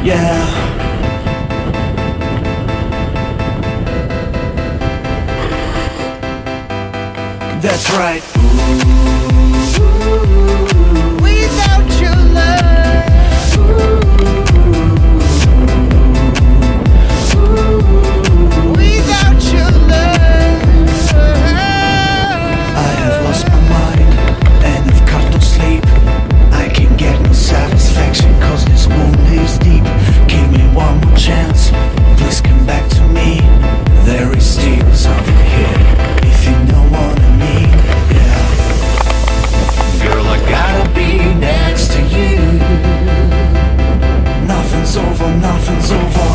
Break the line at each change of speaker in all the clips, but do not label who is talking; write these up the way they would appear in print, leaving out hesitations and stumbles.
Yeah. That's right.
Without your love, without your love,
I have lost my mind and I've got no sleep. I can't get no satisfaction cause this wound is deep. Give me one more chance, please come back to me. There is still something here, if you know what I mean. Yeah. Girl, I gotta be next to you. Nothing's over, nothing's over.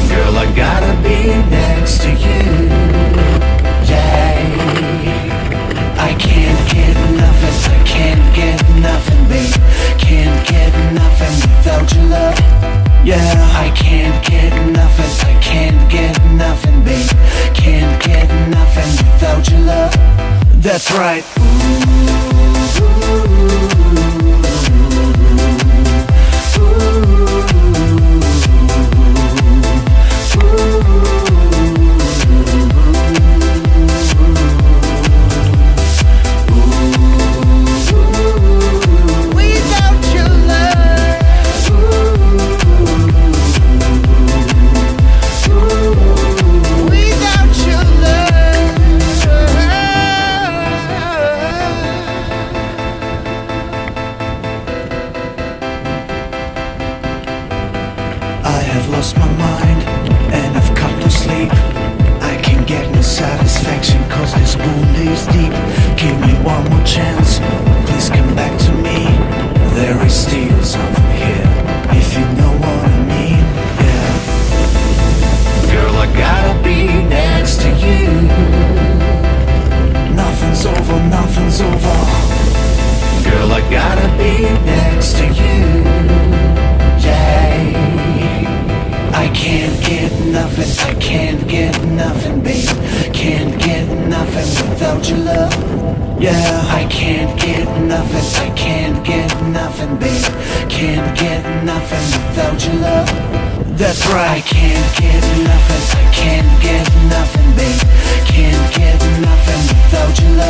Girl, I gotta be next to you. Yeah. I can't get nothing, I can't get nothing, babe. Can't get nothing without your love. Yeah. I can't get nothing, I can't get nothing, babe. Can't get nothing without your love. That's right.
without your love, without your love.
I have lost my mind and I've got no sleep. I can't get no satisfaction cause this wound is deep. Give me one more chance, please come back to me. There is still something here, if you know what I mean. Yeah. Girl, I gotta be next to you. Nothing's over, nothing's over. Girl, I gotta be next to you. Yeah. I can't get nothing, I can't get nothing, babe. Can't get nothing without your love. Yeah. I can't get nothing, I can't get nothing, babe. Can't get nothing without your love. That's right. I can't get nothing, I can't get nothing, babe. Can't get nothing without your love.